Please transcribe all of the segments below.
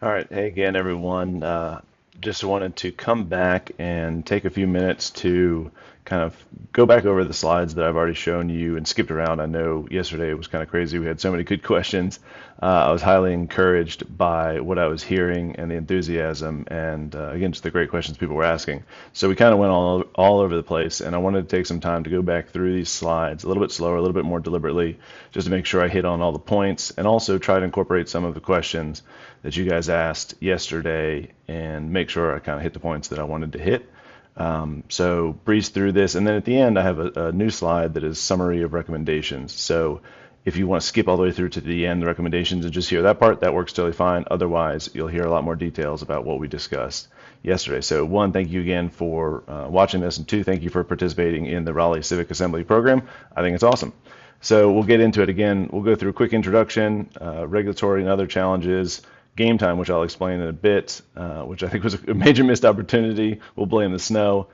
All right. Hey again, everyone. Just wanted to come back and take a few minutes to kind of go back over the slides that I've already shown you and skipped around. I know yesterday it was kind of crazy. We had so many good questions. I was highly encouraged by what I was hearing and the enthusiasm, and again, just the great questions people were asking. So we kind of went all over the place, and I wanted to take some time to go back through these slides a little bit slower, a little bit more deliberately, just to make sure I hit on all the points, and also try to incorporate some of the questions that you guys asked yesterday and make sure I kind of hit the points that I wanted to hit. So breeze through this, and then at the end I have a new slide that is summary of recommendations. So if you want to skip all the way through to the end, the recommendations, and just hear that part, that works totally fine. Otherwise, you'll hear a lot more details about what we discussed yesterday. So one, thank you again for watching this, and two, thank you for participating in the Raleigh Civic Assembly program. I think it's awesome. So we'll get into it again. We'll go through a quick introduction, regulatory and other challenges, game time, which I'll explain in a bit, which I think was a major missed opportunity. We'll blame the snow.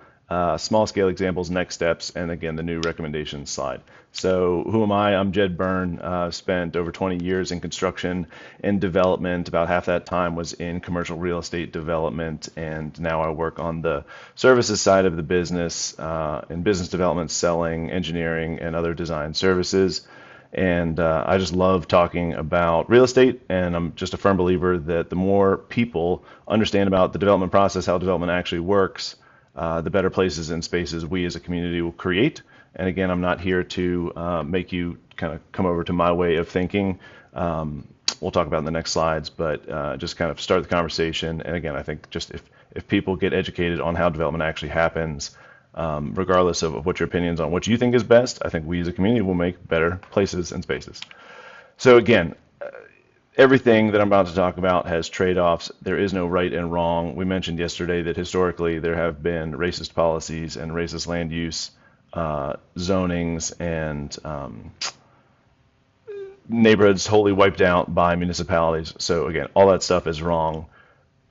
Small scale examples, next steps, and again, the new recommendations slide. So who am I? I'm Jed Byrne. Spent over 20 years in construction and development. About half that time was in commercial real estate development, and now I work on the services side of the business, in business development, selling, engineering, and other design services. And I just love talking about real estate, and I'm just a firm believer that the more people understand about the development process, how development actually works, the better places and spaces we as a community will create. And again, I'm not here to make you kind of come over to my way of thinking. We'll talk about in the next slides, but just kind of start the conversation. And again, I think just if people get educated on how development actually happens, regardless of what your opinions on what you think is best, I think we as a community will make better places and spaces. So again, everything that I'm about to talk about has trade-offs. There is no right and wrong. We mentioned yesterday that historically there have been racist policies and racist land use zonings and neighborhoods wholly wiped out by municipalities. So again, all that stuff is wrong.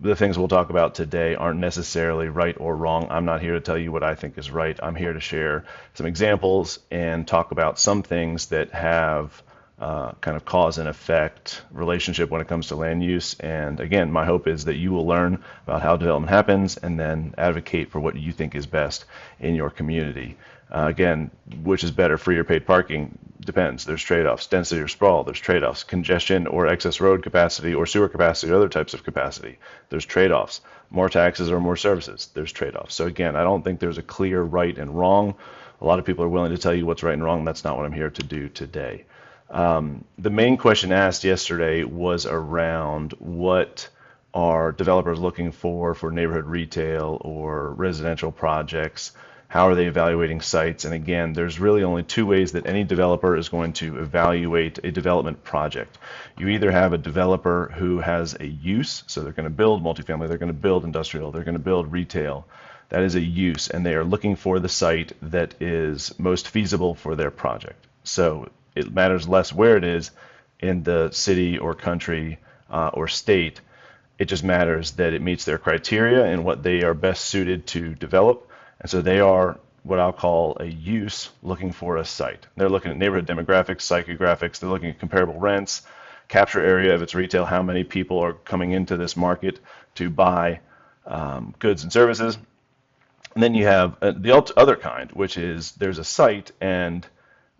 The things we'll talk about today aren't necessarily right or wrong. I'm not here to tell you what I think is right. I'm here to share some examples and talk about some things that have kind of cause and effect relationship when it comes to land use. And again, my hope is that you will learn about how development happens and then advocate for what you think is best in your community. Again, which is better, free or paid parking? Depends. There's trade-offs. Density or sprawl, there's trade-offs. Congestion or excess road capacity or sewer capacity or other types of capacity, there's trade-offs. More taxes or more services, there's trade-offs. So again, I don't think there's a clear right and wrong. A lot of people are willing to tell you what's right and wrong. That's not what I'm here to do today. The main question asked yesterday was around what are developers looking for neighborhood retail or residential projects. How are they evaluating sites? And again, there's really only two ways that any developer is going to evaluate a development project. You either have a developer who has a use, so they're going to build multifamily, they're going to build industrial, they're going to build retail. That is a use, and they are looking for the site that is most feasible for their project. So it matters less where it is in the city or country or state. It just matters that it meets their criteria and what they are best suited to develop. And so they are what I'll call a use looking for a site. They're looking at neighborhood demographics, psychographics, they're looking at comparable rents, capture area of its retail, how many people are coming into this market to buy goods and services. And then you have the other kind, which is there's a site and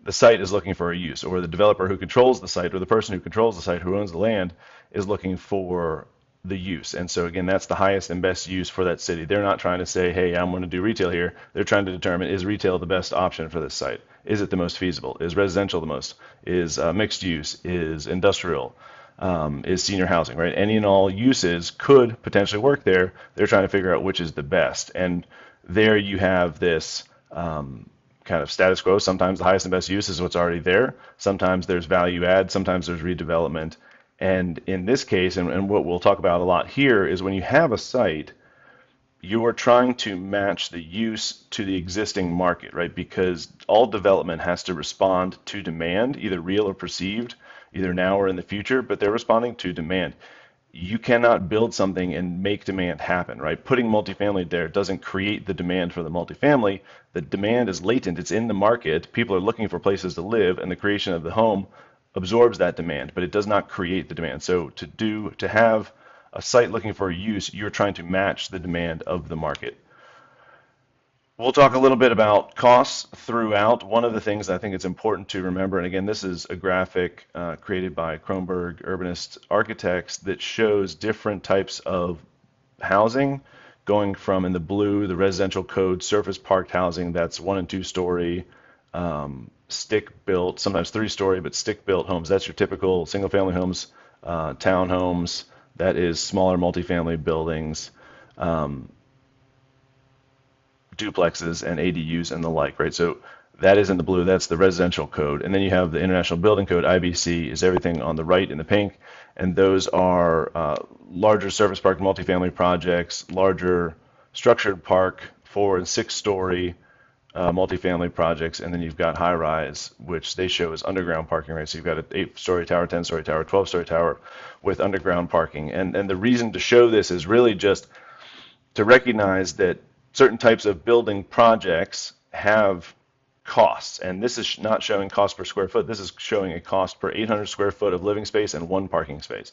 the site is looking for a use, or the developer who controls the site or the person who controls the site, who owns the land, is looking for the use. And so again, that's the highest and best use for that city. They're not trying to say, hey, I'm going to do retail here. They're trying to determine, is retail the best option for this site? Is it the most feasible? Is residential the most? Is mixed use? Is industrial? Is senior housing, right? Any and all uses could potentially work there. They're trying to figure out which is the best. And there you have this kind of status quo. Sometimes the highest and best use is what's already there. Sometimes there's value add. Sometimes there's redevelopment. And in this case, and what we'll talk about a lot here, is when you have a site, you are trying to match the use to the existing market, right? Because all development has to respond to demand, either real or perceived, either now or in the future, but they're responding to demand. You cannot build something and make demand happen, right? Putting multifamily there doesn't create the demand for the multifamily. The demand is latent. It's in the market. People are looking for places to live, and the creation of the home absorbs that demand, but it does not create the demand. So to have a site looking for a use, you're trying to match the demand of the market. We'll talk a little bit about costs throughout. One of the things I think it's important to remember, and again, this is a graphic created by Kronberg Urbanist Architects that shows different types of housing, going from, in the blue, the residential code surface parked housing, that's 1 and 2 story, stick built, sometimes 3 story, but stick built homes. That's your typical single family homes, townhomes, that is smaller multifamily buildings, duplexes and ADUs and the like, right? So that is in the blue, that's the residential code. And then you have the International Building Code, IBC, is everything on the right in the pink. And those are larger surface park multifamily projects, larger structured park, 4 and 6 story multifamily projects. And then you've got high rise, which they show as underground parking, right? So you've got an 8-story tower, 10-story tower, 12-story tower with underground parking. And the reason to show this is really just to recognize that certain types of building projects have costs, and this is not showing cost per square foot. This is showing a cost per 800 square foot of living space and 1 parking space.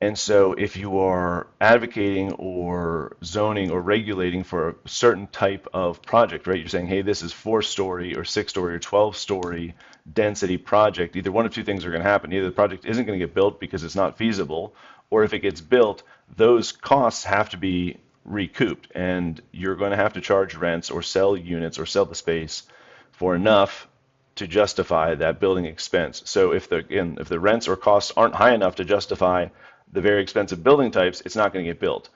And so if you are advocating or zoning or regulating for a certain type of project, right, you're saying, hey, this is 4-story or 6-story or 12-story density project, either one of two things are going to happen. Either the project isn't going to get built because it's not feasible, or if it gets built, those costs have to be recouped, and you're going to have to charge rents or sell units or sell the space for enough to justify that building expense. So if the rents or costs aren't high enough to justify the very expensive building types, it's not going to get built.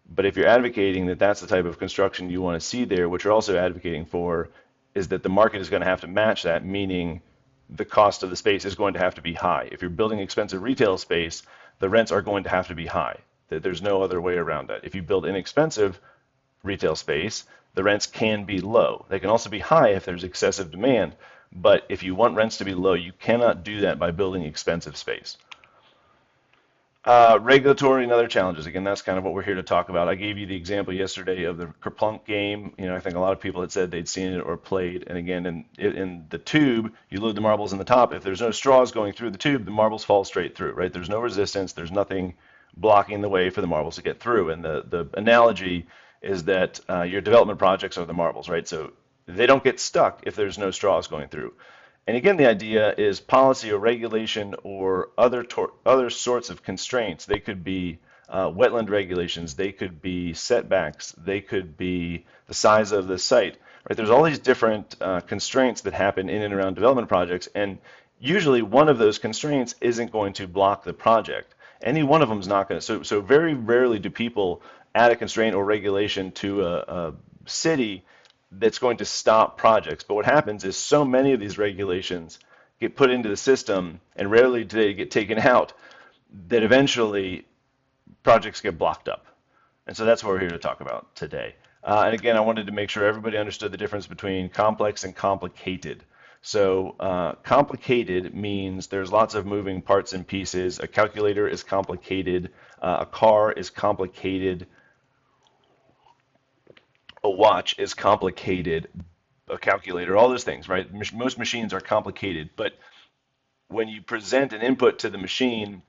But if you're advocating that that's the type of construction you want to see there, what you're also advocating for is that the market is going to have to match that, meaning the cost of the space is going to have to be high. If you're building expensive retail space, the rents are going to have to be high. There's no other way around that. If you build inexpensive retail space, the rents can be low. They can also be high if there's excessive demand, but if you want rents to be low, you cannot do that by building expensive space. Regulatory and other challenges. Again, that's kind of what we're here to talk about. I gave you the example yesterday of the Kerplunk game. I think a lot of people had said they'd seen it or played. And again, in the tube, you load the marbles in the top. If there's no straws going through the tube, the marbles fall straight through, right? There's no resistance. There's nothing blocking the way for the marbles to get through. And the analogy is that your development projects are the marbles, right? So they don't get stuck if there's no straws going through. And again, the idea is policy or regulation or other sorts of constraints. They could be wetland regulations, they could be setbacks, they could be the size of the site, right? There's all these different constraints that happen in and around development projects, and usually one of those constraints isn't going to block the project. Any one of them is not going to. So very rarely do people add a constraint or regulation to a city that's going to stop projects. But what happens is so many of these regulations get put into the system, and rarely do they get taken out, that eventually projects get blocked up. And so that's what we're here to talk about today. And again, I wanted to make sure everybody understood the difference between complex and complicated. So complicated means there's lots of moving parts and pieces. A calculator is complicated. A car is complicated. A watch is complicated. A calculator, all those things, right? Most machines are complicated, but when you present an input to the machine,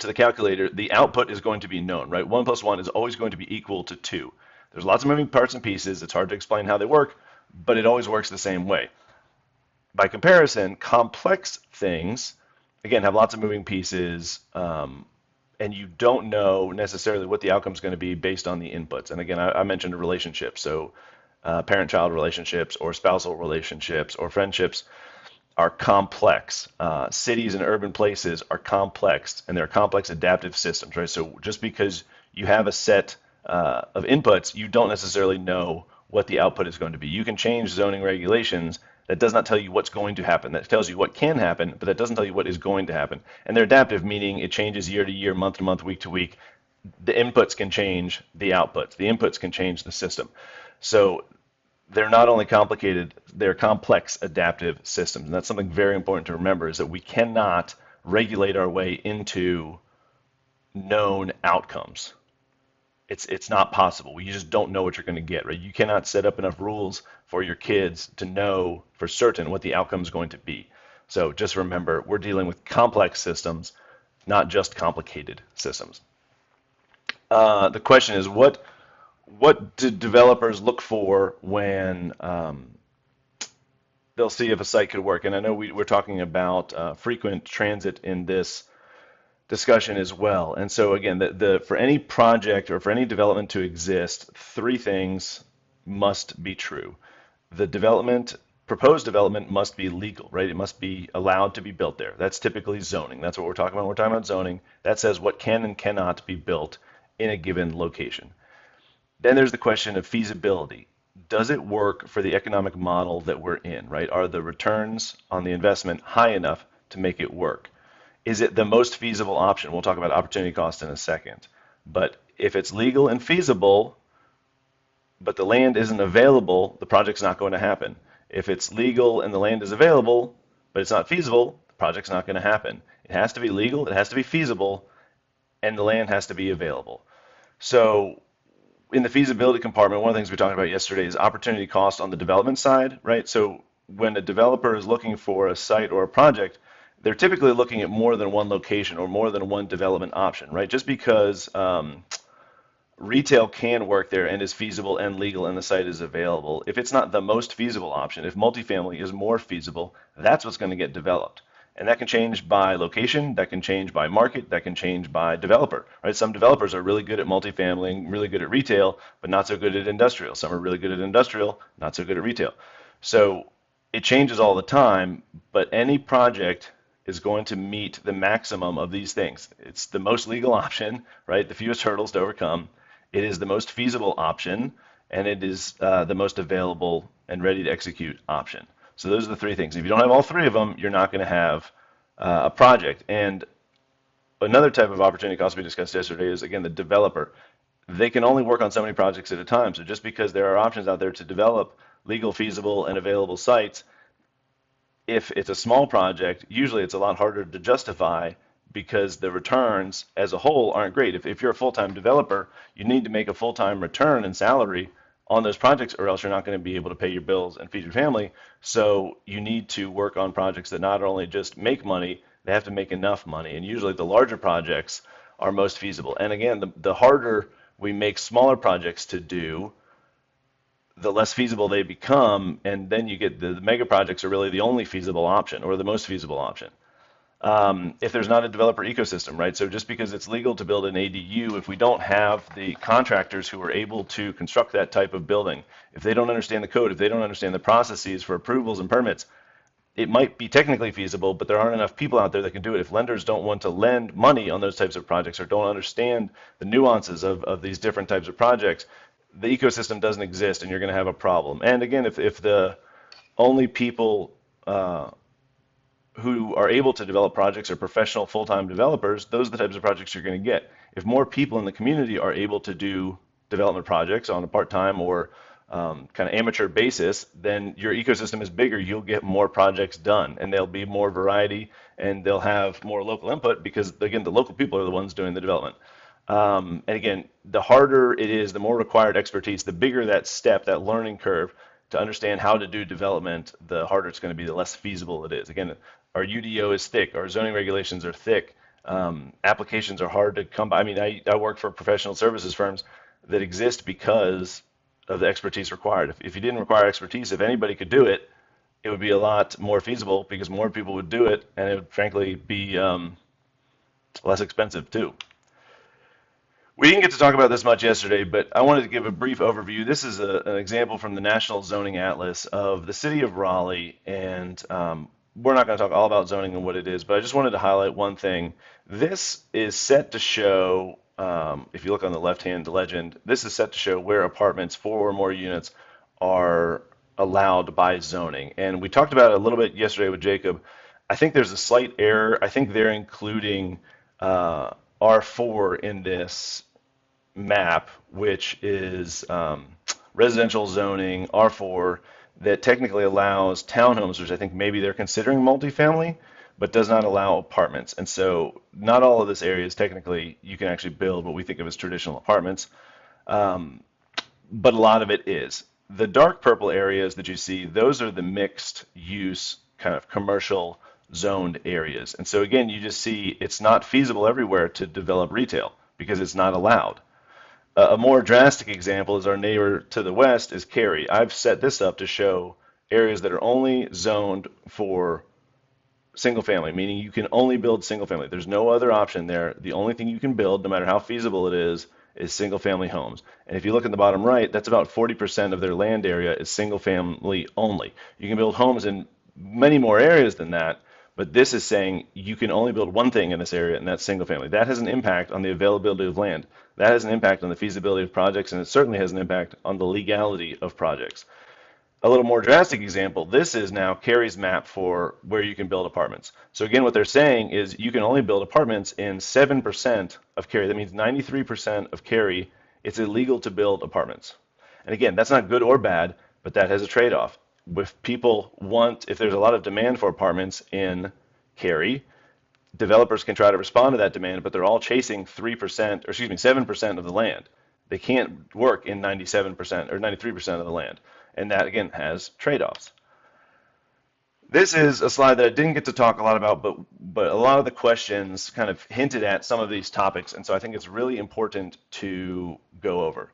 to the calculator, the output is going to be known, right? 1 + 1 is always going to be equal to 2. There's lots of moving parts and pieces. It's hard to explain how they work, but it always works the same way. By comparison, complex things, again, have lots of moving pieces, and you don't know necessarily what the outcome is going to be based on the inputs. And again, I mentioned relationships, so parent-child relationships or spousal relationships or friendships are complex. Cities and urban places are complex, and they're complex adaptive systems, right? So just because you have a set of inputs, you don't necessarily know what the output is going to be. You can change zoning regulations. That does not tell you what's going to happen. That tells you what can happen, but that doesn't tell you what is going to happen. And they're adaptive, meaning it changes year to year, month to month, week to week. The inputs can change the outputs. The inputs can change the system. So they're not only complicated, they're complex adaptive systems. And that's something very important to remember, is that we cannot regulate our way into known outcomes. It's not possible. You just don't know what you're going to get, right? You cannot set up enough rules for your kids to know for certain what the outcome is going to be. So just remember, we're dealing with complex systems, not just complicated systems. The question is, what do developers look for when they'll see if a site could work? And I know we're talking about frequent transit in this discussion as well. And so again, for any project or for any development to exist, three things must be true. The proposed development must be legal, right? It must be allowed to be built there. That's typically zoning. That's what we're talking about. We're talking about zoning. That says what can and cannot be built in a given location. Then there's the question of feasibility. Does it work for the economic model that we're in, right? Are the returns on the investment high enough to make it work? Is it the most feasible option? We'll talk about opportunity cost in a second. But if it's legal and feasible, but the land isn't available, the project's not going to happen. If it's legal and the land is available, but it's not feasible, the project's not going to happen. It has to be legal, it has to be feasible, and the land has to be available. So in the feasibility compartment, one of the things we talked about yesterday is opportunity cost on the development side, right? So when a developer is looking for a site or a project, they're typically looking at more than one location or more than one development option, right? Just because retail can work there and is feasible and legal and the site is available, if it's not the most feasible option, if multifamily is more feasible, that's what's going to get developed. And that can change by location, that can change by market, that can change by developer, right? Some developers are really good at multifamily and really good at retail, but not so good at industrial. Some are really good at industrial, not so good at retail. So it changes all the time, but any project is going to meet the maximum of these things. It's the most legal option, right? The fewest hurdles to overcome. It is the most feasible option, and it is the most available and ready to execute option. So those are the three things. If you don't have all three of them, you're not going to have a project. And another type of opportunity cost we discussed yesterday is, again, the developer. They can only work on so many projects at a time. So just because there are options out there to develop legal, feasible, and available sites, if it's a small project, usually it's a lot harder to justify because the returns as a whole aren't great. If you're a full-time developer, you need to make a full-time return and salary on those projects, or else you're not going to be able to pay your bills and feed your family. So you need to work on projects that not only just make money, they have to make enough money. And usually the larger projects are most feasible. And again, the harder we make smaller projects to do, the less feasible they become. And then you get the mega projects are really the only feasible option or the most feasible option. If there's not a developer ecosystem, right? So just because it's legal to build an ADU, if we don't have the contractors who are able to construct that type of building, if they don't understand the code, if they don't understand the processes for approvals and permits, it might be technically feasible, but there aren't enough people out there that can do it. If lenders don't want to lend money on those types of projects or don't understand the nuances of these different types of projects, the ecosystem doesn't exist and you're going to have a problem. And again, if the only people who are able to develop projects are professional full-time developers, those are the types of projects you're going to get. If more people in the community are able to do development projects on a part-time or kind of amateur basis, then your ecosystem is bigger. You'll get more projects done, and there'll be more variety, and they'll have more local input because, again, the local people are the ones doing the development. And again, the harder it is, the more required expertise, the bigger that step, that learning curve to understand how to do development, the harder it's going to be, the less feasible it is. Again, our UDO is thick, our zoning regulations are thick, applications are hard to come by. I mean, I work for professional services firms that exist because of the expertise required. If you didn't require expertise, if anybody could do it, it would be a lot more feasible because more people would do it, and it would frankly be less expensive too. We didn't get to talk about this much yesterday, but I wanted to give a brief overview. This is an example from the National Zoning Atlas of the city of Raleigh, and we're not going to talk all about zoning and what it is, but I just wanted to highlight one thing. This is set to show, if you look on the left-hand legend, this is set to show where apartments, 4 or more units, are allowed by zoning. And we talked about it a little bit yesterday with Jacob. I think there's a slight error. I think they're including R4 in this map, which is residential zoning R4 that technically allows townhomes, which I think maybe they're considering multifamily, but does not allow apartments. And so not all of this area is technically, you can actually build what we think of as traditional apartments, but a lot of it is. The dark purple areas that you see, those are the mixed use kind of commercial zoned areas. And so again, you just see it's not feasible everywhere to develop retail because it's not allowed. A more drastic example is our neighbor to the west is Cary. I've set this up to show areas that are only zoned for single family, meaning you can only build single family. There's no other option there. The only thing you can build, no matter how feasible it is single family homes. And if you look in the bottom right, that's about 40% of their land area is single family only. You can build homes in many more areas than that, but this is saying you can only build one thing in this area, and that's single family. That has an impact on the availability of land. That has an impact on the feasibility of projects, and it certainly has an impact on the legality of projects. A little more drastic example, this is now Cary's map for where you can build apartments. So again, what they're saying is you can only build apartments in 7% of Cary. That means 93% of Cary, it's illegal to build apartments. And again, that's not good or bad, but that has a trade-off. If there's a lot of demand for apartments in Cary, developers can try to respond to that demand, but they're all chasing 3%, or excuse me, 7% of the land. They can't work in 97% or 93% of the land. And that, again, has trade-offs. This is a slide that I didn't get to talk a lot about, but a lot of the questions kind of hinted at some of these topics, and so I think it's really important to go over.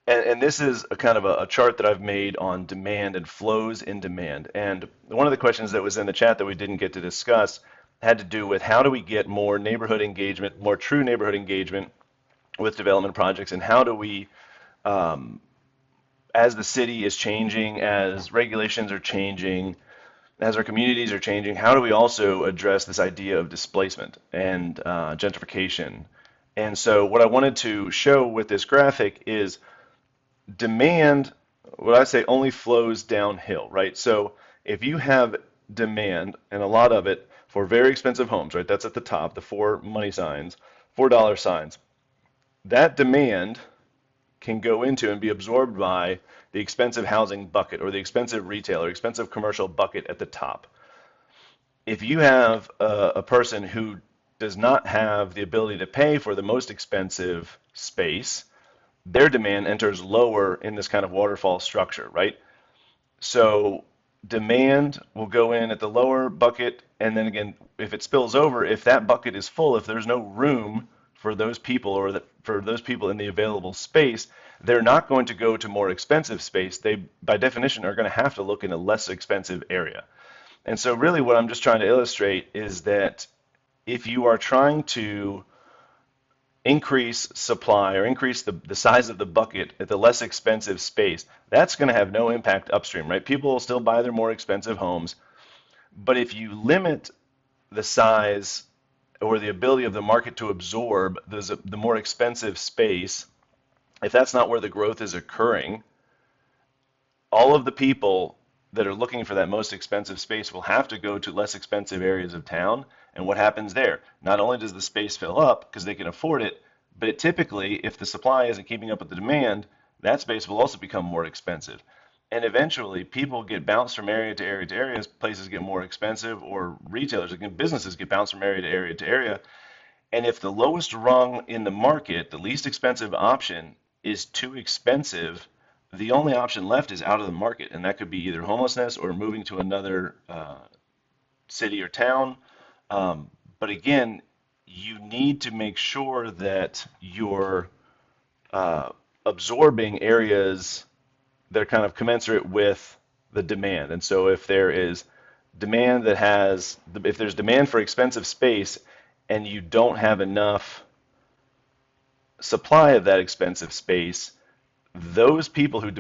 And this is a kind of a chart that I've made on demand and flows in demand. And one of the questions that was in the chat that we didn't get to discuss had to do with how do we get more neighborhood engagement, more true neighborhood engagement with development projects, and how do we, as the city is changing, as regulations are changing, as our communities are changing, how do we also address this idea of displacement and gentrification? And so what I wanted to show with this graphic is demand, what I say, only flows downhill, right? So if you have demand, and a lot of it for very expensive homes, right? That's at the top, the four money signs, $4 signs. That demand can go into and be absorbed by the expensive housing bucket or the expensive retail or expensive commercial bucket at the top. If you have a person who does not have the ability to pay for the most expensive space, their demand enters lower in this kind of waterfall structure, right? So demand will go in at the lower bucket, and then again, if it spills over, if that bucket is full, if there's no room for those people or for those people in the available space, they're not going to go to more expensive space. They, by definition, are going to have to look in a less expensive area. And so really what I'm just trying to illustrate is that if you are trying to increase supply or increase the size of the bucket at the less expensive space, that's going to have no impact upstream, right? People will still buy their more expensive homes, but if you limit the size or the ability of the market to absorb the more expensive space, if that's not where the growth is occurring, all of the people that are looking for that most expensive space will have to go to less expensive areas of town. And what happens there? Not only does the space fill up because they can afford it, but it typically, if the supply isn't keeping up with the demand, that space will also become more expensive. And eventually, people get bounced from area to area to area. Places get more expensive, or retailers, again, businesses get bounced from area to area to area. And if the lowest rung in the market, the least expensive option, is too expensive, the only option left is out of the market, and that could be either homelessness or moving to another city or town. But again, you need to make sure that you're absorbing areas that are kind of commensurate with the demand. And so if there is demand if there's demand for expensive space and you don't have enough supply of that expensive space, those people who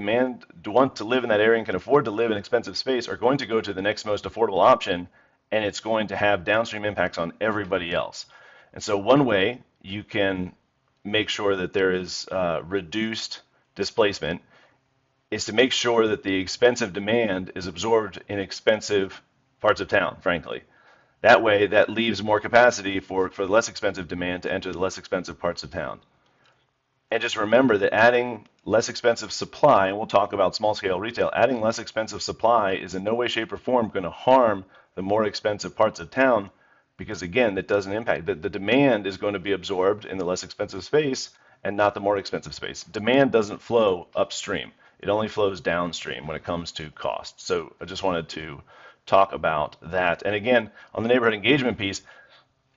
want to live in that area and can afford to live in expensive space are going to go to the next most affordable option, and it's going to have downstream impacts on everybody else. And so one way you can make sure that there is reduced displacement is to make sure that the expensive demand is absorbed in expensive parts of town, frankly. That way, that leaves more capacity for the less expensive demand to enter the less expensive parts of town. And just remember that adding less expensive supply, and we'll talk about small scale retail, adding less expensive supply is in no way, shape, or form going to harm the more expensive parts of town, because again, that doesn't impact. The demand is going to be absorbed in the less expensive space and not the more expensive space. Demand doesn't flow upstream. It only flows downstream when it comes to cost. So I just wanted to talk about that. And again, on the neighborhood engagement piece,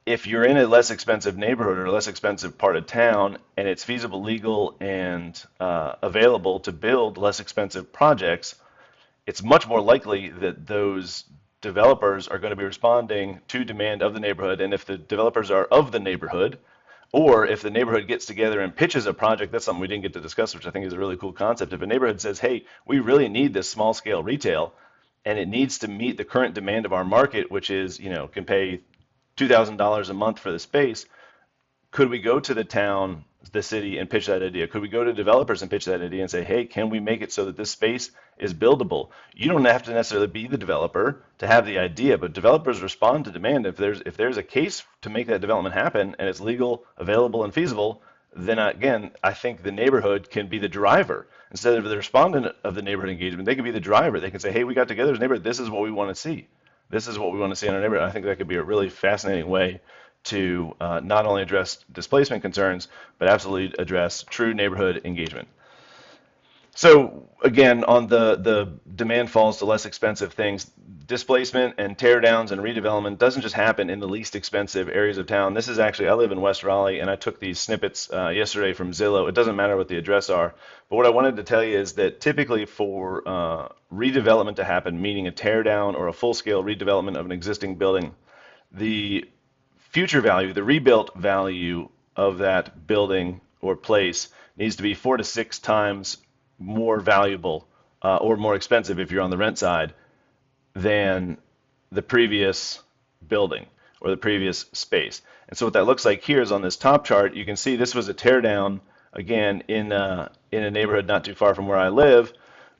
if you're in a less expensive neighborhood or a less expensive part of town and it's feasible, legal, and available to build less expensive projects, it's much more likely that those developers are going to be responding to demand of the neighborhood. And if the developers are of the neighborhood, or if the neighborhood gets together and pitches a project, that's something we didn't get to discuss, which I think is a really cool concept. If a neighborhood says, hey, we really need this small scale retail and it needs to meet the current demand of our market, which is, can pay $2,000 a month for the space, could we go to the town, the city, and pitch that idea? Could we go to developers and pitch that idea and say, hey, can we make it so that this space is buildable? You don't have to necessarily be the developer to have the idea, but developers respond to demand. If there's a case to make that development happen and it's legal, available, and feasible, then again, I think the neighborhood can be the driver. Instead of the respondent of the neighborhood engagement, they can be the driver. They can say, hey, we got together as a neighborhood. This is what we want to see. This is what we want to see in our neighborhood. I think that could be a really fascinating way to not only address displacement concerns, but absolutely address true neighborhood engagement. So again, on the demand falls to less expensive things, displacement and tear downs and redevelopment doesn't just happen in the least expensive areas of town. This is actually, I live in West Raleigh, and I took these snippets yesterday from Zillow. It doesn't matter what the address are, but what I wanted to tell you is that typically for redevelopment to happen, meaning a tear down or a full-scale redevelopment of an existing building, the future value, the rebuilt value of that building or place needs to be 4 to 6 times more valuable or more expensive if you're on the rent side than the previous building or the previous space. And so what that looks like here is on this top chart, you can see this was a tear down again in a neighborhood not too far from where I live,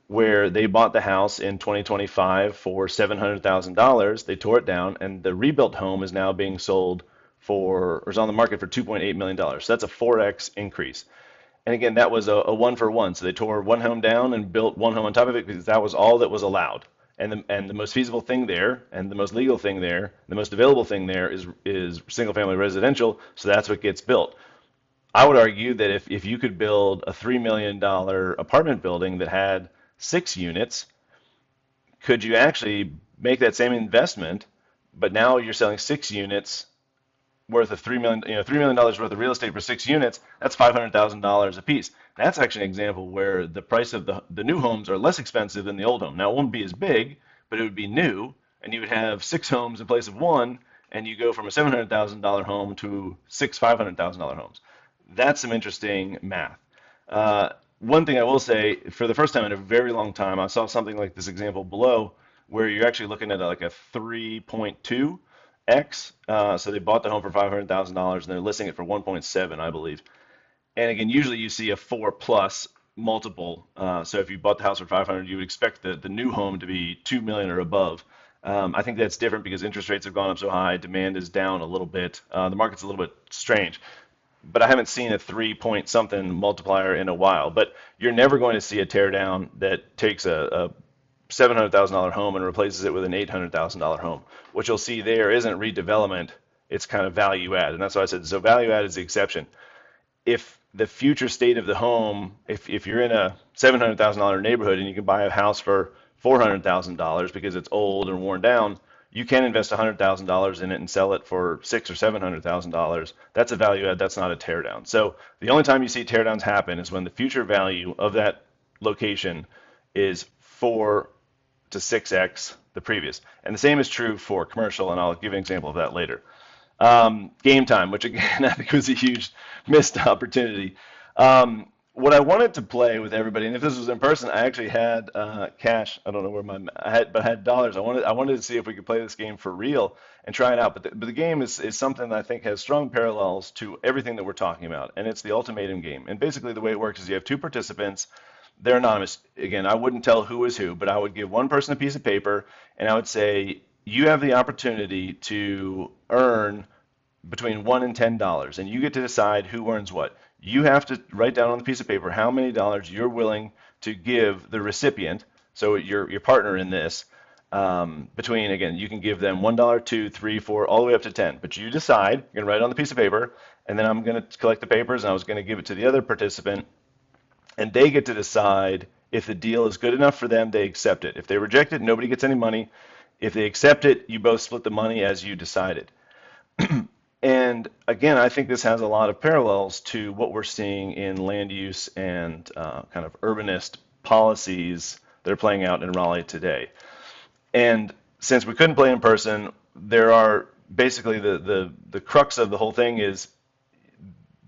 where they bought the house in 2025 for $700,000. They tore it down, and the rebuilt home is now being sold for, or is on the market for $2.8 million. So that's a 4x increase. And again, that was a one for one. So they tore one home down and built one home on top of it because that was all that was allowed. And the most feasible thing there, and the most legal thing there, the most available thing there is single family residential. So that's what gets built. I would argue that if you could build a $3 million apartment building that had 6 units, could you actually make that same investment, but now you're selling 6 units worth of $3 million worth of real estate for 6 units? That's $500,000 a piece. That's actually an example where the price of the new homes are less expensive than the old home. Now it won't be as big, but it would be new, and you would have 6 homes in place of one, and you go from a $700,000 home to 6 $500,000 homes. That's some interesting math. One thing I will say, for the first time in a very long time, I saw something like this example below, where you're actually looking at like a 3.2x. So they bought the home for $500,000 and they're listing it for 1.7, I believe. And again, usually you see a 4 plus multiple. So if you bought the house for 500, you would expect the new home to be 2 million or above. I think that's different because interest rates have gone up so high, demand is down a little bit. The market's a little bit strange, but I haven't seen a 3 point something multiplier in a while. But you're never going to see a tear down that takes a $700,000 home and replaces it with an $800,000 home. What you'll see there isn't redevelopment, it's kind of value add. And that's why I said, so value add is the exception. If the future state of the home, if you're in a $700,000 neighborhood and you can buy a house for $400,000 because it's old and worn down, you can invest $100,000 in it and sell it for $600,000 or $700,000. That's a value add. That's not a tear down. So the only time you see tear downs happen is when the future value of that location is 4 to 6x the previous. And the same is true for commercial, and I'll give you an example of that later. Game time, which again I think was a huge missed opportunity. What I wanted to play with everybody, and if this was in person, I actually had cash. I don't know where I had dollars. I wanted to see if we could play this game for real and try it out. But the game is something that I think has strong parallels to everything that we're talking about, and it's the ultimatum game. And basically the way it works is you have 2 participants. They're anonymous. Again, I wouldn't tell who is who, but I would give one person a piece of paper, and I would say, you have the opportunity to earn between $1 and $10, and you get to decide who earns what. You have to write down on the piece of paper how many dollars you're willing to give the recipient, so your partner in this, between, again, you can give them $1, $2, $3, $4, all the way up to 10. But you decide, you're going to write it on the piece of paper, and then I'm going to collect the papers, and I was going to give it to the other participant, and they get to decide if the deal is good enough for them, they accept it. If they reject it, nobody gets any money. If they accept it, you both split the money as you decided. And again, I think this has a lot of parallels to what we're seeing in land use and kind of urbanist policies that are playing out in Raleigh today. And since we couldn't play in person, there are basically the crux of the whole thing is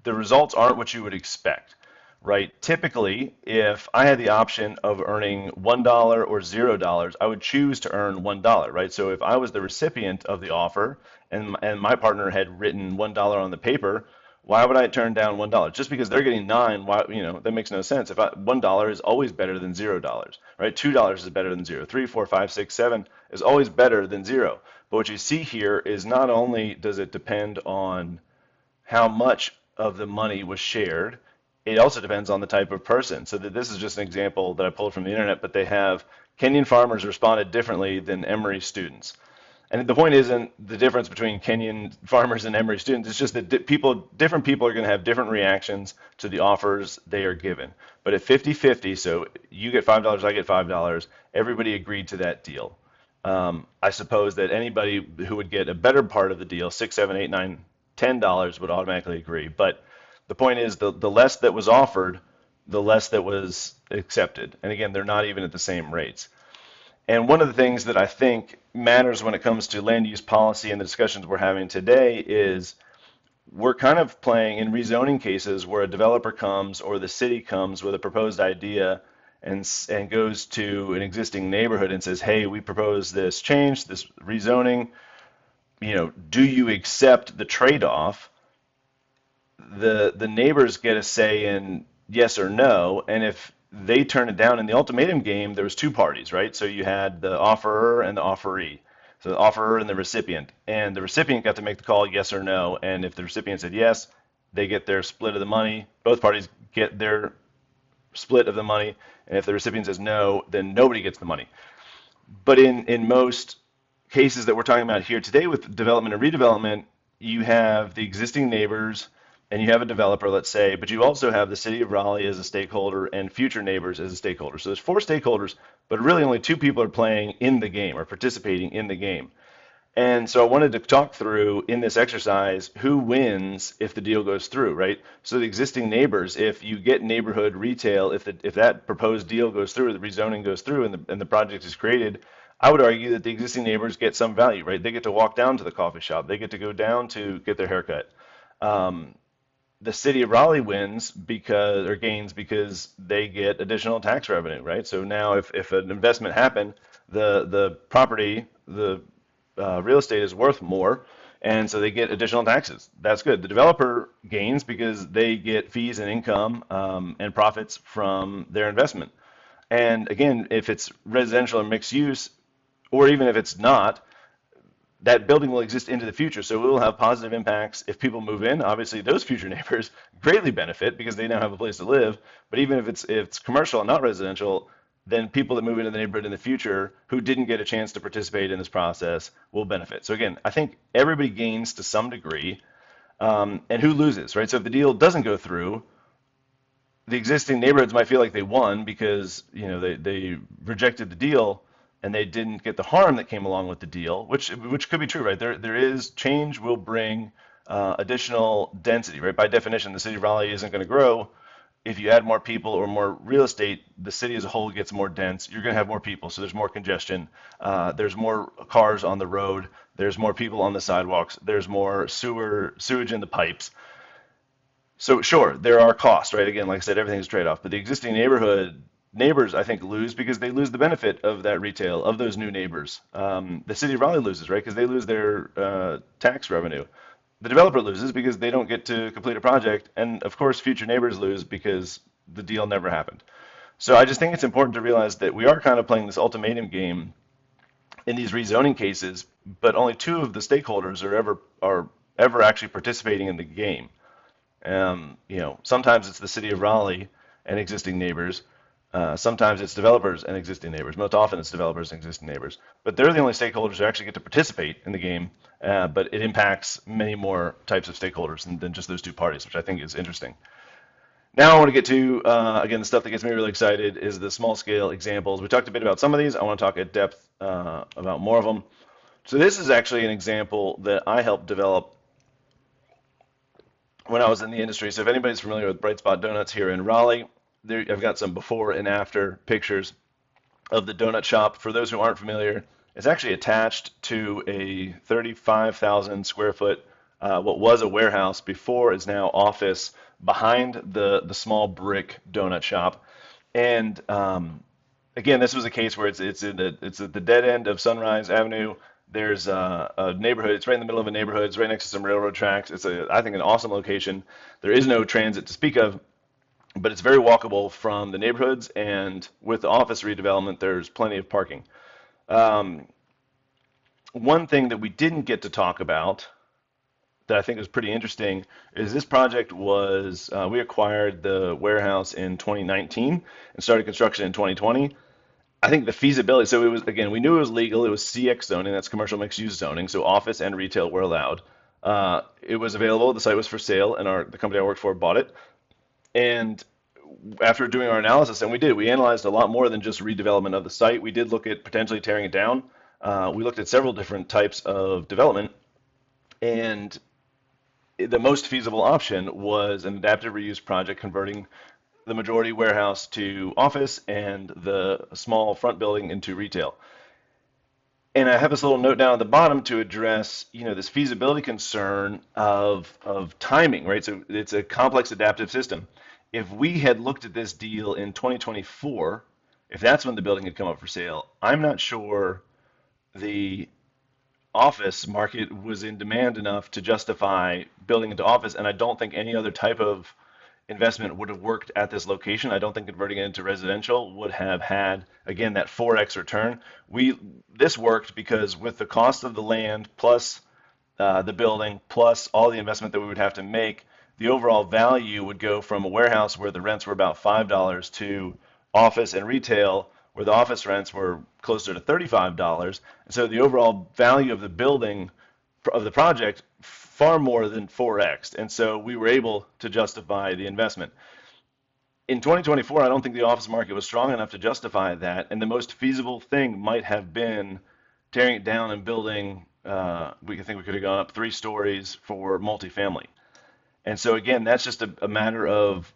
the results aren't what you would expect, right? Typically, if I had the option of earning $1 or $0, I would choose to earn $1, right? So if I was the recipient of the offer and my partner had written $1 on the paper, why would I turn down $1? Just because they're getting nine, why, that makes no sense. $1 is always better than $0, right? $2 is better than zero. 3, 4, 5, 6, 7 is always better than zero. But what you see here is not only does it depend on how much of the money was shared. It also depends on the type of person. So that this is just an example that I pulled from the internet, but they have Kenyan farmers responded differently than Emory students. And the point isn't the difference between Kenyan farmers and Emory students. It's just that different people are going to have different reactions to the offers they are given. But at 50-50, so you get $5, I get $5, everybody agreed to that deal. I suppose that anybody who would get a better part of the deal, 6, 7, 8, 9, $10 would automatically agree. But the point is the less that was offered, the less that was accepted. And again, they're not even at the same rates. And one of the things that I think matters when it comes to land use policy and the discussions we're having today is we're kind of playing in rezoning cases where a developer comes or the city comes with a proposed idea and goes to an existing neighborhood and says, hey, we propose this change, this rezoning, do you accept the trade-off? The neighbors get a say in yes or no, and if they turn it down in the ultimatum game, there was two parties, right? So you had the offerer and the offeree. So the offerer and the recipient got to make the call yes or no, and if the recipient said yes, they get their split of the money. Both parties get their split of the money, and if the recipient says no, then nobody gets the money. But in most cases that we're talking about here today with development and redevelopment, you have the existing neighbors and you have a developer, let's say, but you also have the city of Raleigh as a stakeholder and future neighbors as a stakeholder. So there's four stakeholders, but really only two people are playing in the game or participating in the game. And so I wanted to talk through in this exercise who wins if the deal goes through, right? So the existing neighbors, if you get neighborhood retail, if that proposed deal goes through, the rezoning goes through, and the project is created, I would argue that the existing neighbors get some value, right? They get to walk down to the coffee shop, they get to go down to get their haircut. The city of Raleigh wins gains because they get additional tax revenue, right? So now if an investment happened, the property, the real estate is worth more, and so they get additional taxes. That's good. The developer gains because they get fees and income and profits from their investment. And again, if it's residential or mixed use, or even if it's not, that building will exist into the future. So it will have positive impacts if people move in. Obviously, those future neighbors greatly benefit because they now have a place to live. But even if it's commercial and not residential, then people that move into the neighborhood in the future who didn't get a chance to participate in this process will benefit. So again, I think everybody gains to some degree. And who loses, right? So if the deal doesn't go through, the existing neighborhoods might feel like they won because they rejected the deal and they didn't get the harm that came along with the deal, which could be true, right? There is change will bring additional density, right? By definition, the city of Raleigh isn't going to grow. If you add more people or more real estate, the city as a whole gets more dense. You're going to have more people, so there's more congestion. There's more cars on the road. There's more people on the sidewalks. There's more sewage in the pipes. So sure, there are costs, right? Again, like I said, everything's a trade-off. But the existing neighbors, I think, lose because they lose the benefit of that retail, of those new neighbors. The city of Raleigh loses, right? Because they lose their tax revenue. The developer loses because they don't get to complete a project. And of course, future neighbors lose because the deal never happened. So I just think it's important to realize that we are kind of playing this ultimatum game in these rezoning cases, but only two of the stakeholders are ever actually participating in the game. Sometimes it's the city of Raleigh and existing neighbors. Sometimes it's developers and existing neighbors. Most often it's developers and existing neighbors. But they're the only stakeholders who actually get to participate in the game. But it impacts many more types of stakeholders than just those two parties, which I think is interesting. Now I want to get to, again, the stuff that gets me really excited is the small scale examples. We talked a bit about some of these. I want to talk at depth about more of them. So this is actually an example that I helped develop when I was in the industry. So if anybody's familiar with Bright Spot Donuts here in Raleigh, there, I've got some before and after pictures of the donut shop. For those who aren't familiar, it's actually attached to a 35,000 square foot, what was a warehouse before is now office behind the small brick donut shop. And again, this was a case where it's at the dead end of Sunrise Avenue. There's a neighborhood. It's right in the middle of a neighborhood. It's right next to some railroad tracks. It's I think, an awesome location. There is no transit to speak of, but it's very walkable from the neighborhoods. And with the office redevelopment, there's plenty of parking. Um, One thing that we didn't get to talk about that I think is pretty interesting is this project was we acquired the warehouse in 2019 and started construction in 2020. I think the feasibility, so it was, again, we knew it was legal. It was CX zoning, that's commercial mixed use zoning, so office and retail were allowed. It was available, the site was for sale, and the company I worked for bought it. And after doing our analysis, and we analyzed a lot more than just redevelopment of the site. We did look at potentially tearing it down. We looked at several different types of development, and the most feasible option was an adaptive reuse project converting the majority warehouse to office and the small front building into retail. And I have this little note down at the bottom to address, this feasibility concern of timing, right? So it's a complex adaptive system. If we had looked at this deal in 2024, if that's when the building had come up for sale, I'm not sure the office market was in demand enough to justify building into office, and I don't think any other type of investment would have worked at this location. I don't think converting it into residential would have had, again, that 4x return. This worked because with the cost of the land plus the building plus all the investment that we would have to make, the overall value would go from a warehouse where the rents were about $5 to office and retail where the office rents were closer to $35. And so the overall value of the building of the project far more than 4x. And so we were able to justify the investment. In 2024, I don't think the office market was strong enough to justify that. And the most feasible thing might have been tearing it down and building, we think we could have gone up 3 stories for multifamily. And so again, that's just a matter of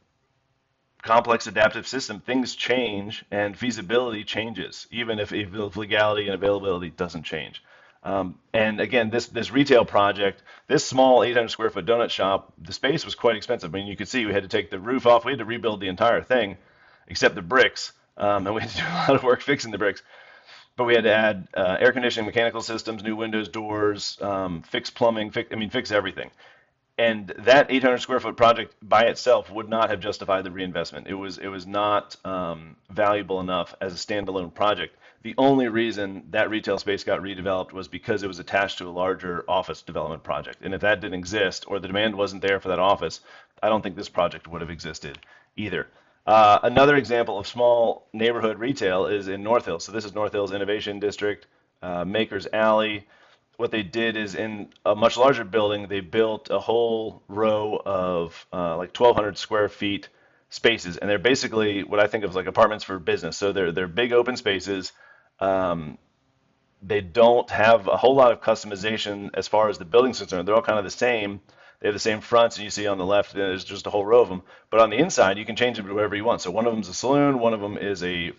complex adaptive system. Things change and feasibility changes, even if legality and availability doesn't change. And again, this retail project, this small 800 square foot donut shop, the space was quite expensive. I mean, you could see we had to take the roof off. We had to rebuild the entire thing, except the bricks. And we had to do a lot of work fixing the bricks. But we had to add air conditioning, mechanical systems, new windows, doors, fix plumbing, fix everything. And that 800 square foot project by itself would not have justified the reinvestment. It was not valuable enough as a standalone project. The only reason that retail space got redeveloped was because it was attached to a larger office development project. And if that didn't exist or the demand wasn't there for that office, I don't think this project would have existed either. Another example of small neighborhood retail is in North Hills. So this is North Hills Innovation District, Makers Alley. What they did is in a much larger building, they built a whole row of like 1,200 square feet spaces, and they're basically what I think of like apartments for business. So they're big open spaces. They don't have a whole lot of customization as far as the building's concerned. They're all kind of the same. They have the same fronts, and you see on the left there's just a whole row of them. But on the inside, you can change them to whatever you want. So one of them is a saloon, one of them is a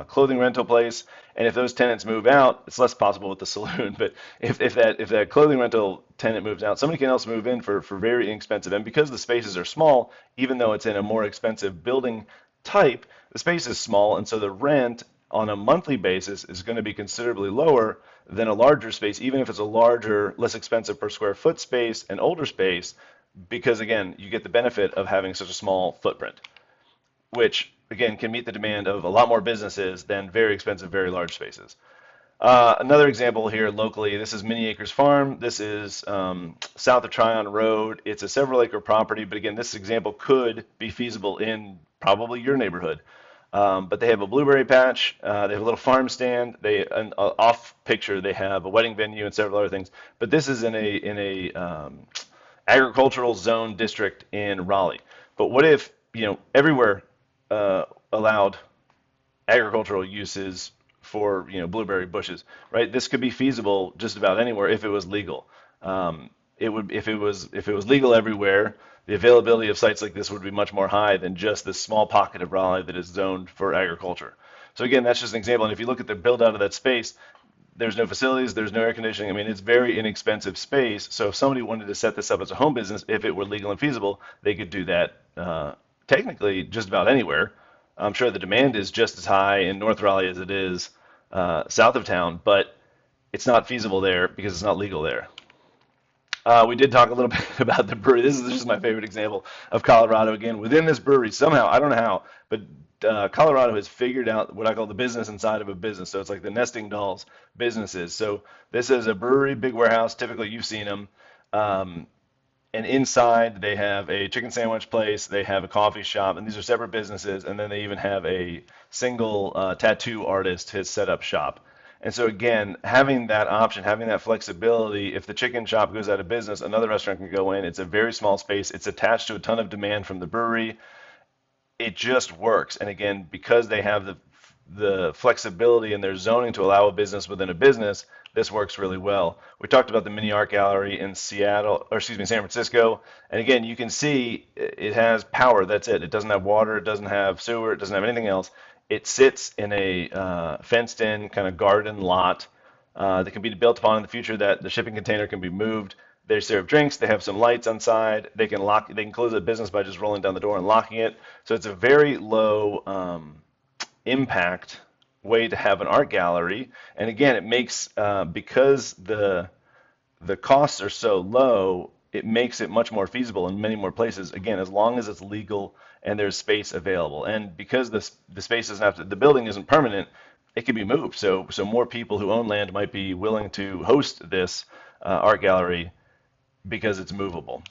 clothing rental place, and if those tenants move out, it's less possible with the saloon. But if that clothing rental tenant moves out, somebody can else move in for very inexpensive. And because the spaces are small, even though it's in a more expensive building type, the space is small, and so the rent on a monthly basis is going to be considerably lower than a larger space, even if it's a larger, less expensive per square foot space and older space, because again, you get the benefit of having such a small footprint, which again can meet the demand of a lot more businesses than very expensive, very large spaces. Another example here locally, this is Mini Acres Farm. This is south of Tryon Road. It's a several acre property, but again, this example could be feasible in probably your neighborhood. But they have a blueberry patch. They have a little farm stand. Off picture, they have a wedding venue and several other things. But this is in a agricultural zone district in Raleigh. But what if everywhere allowed agricultural uses for blueberry bushes, right? This could be feasible just about anywhere if it was legal. If it was legal everywhere, the availability of sites like this would be much more high than just this small pocket of Raleigh that is zoned for agriculture. So again, that's just an example. And if you look at the build out of that space, there's no facilities, there's no air conditioning. I mean, it's very inexpensive space. So if somebody wanted to set this up as a home business, if it were legal and feasible, they could do that technically just about anywhere. I'm sure the demand is just as high in North Raleigh as it is south of town, but it's not feasible there because it's not legal there. We did talk a little bit about the brewery. This is just my favorite example of Colorado. Again, within this brewery, somehow, I don't know how, but Colorado has figured out what I call the business inside of a business. So it's like the nesting dolls businesses. So this is a brewery, big warehouse. Typically, you've seen them. Um, and inside, they have a chicken sandwich place. They have a coffee shop. And these are separate businesses. And then they even have a single tattoo artist has set up shop. And so again, having that option, having that flexibility, if the chicken shop goes out of business, another restaurant can go in. It's a very small space. It's attached to a ton of demand from the brewery. It just works. And again, because they have the flexibility in their zoning to allow a business within a business, this works really well. We talked about the mini art gallery in Seattle, or excuse me, San Francisco. And again, you can see it has power. That's it. It doesn't have water. It doesn't have sewer. It doesn't have anything else. It sits in a fenced-in kind of garden lot that can be built upon in the future. That the shipping container can be moved. They serve drinks. They have some lights on-site. They can lock. They can close the business by just rolling down the door and locking it. So it's a very low impact way to have an art gallery. And again, it makes because the costs are so low, it makes it much more feasible in many more places. Again, as long as it's legal and there's space available. And because the space doesn't have to, the building isn't permanent, it can be moved. So more people who own land might be willing to host this art gallery because it's movable.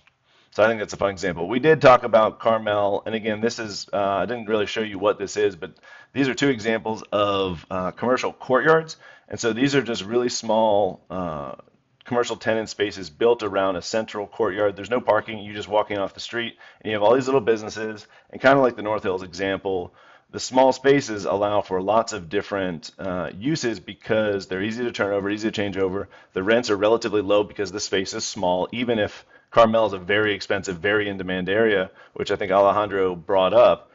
So I think that's a fun example. We did talk about Carmel, and again, this is, I didn't really show you what this is, but these are two examples of commercial courtyards. And so these are just really small commercial tenant spaces built around a central courtyard. There's no parking, you're just walking off the street, and you have all these little businesses, and kind of like the North Hills example, the small spaces allow for lots of different uses because they're easy to turn over, easy to change over. The rents are relatively low because the space is small, even if Carmel is a very expensive, very in-demand area, which I think Alejandro brought up.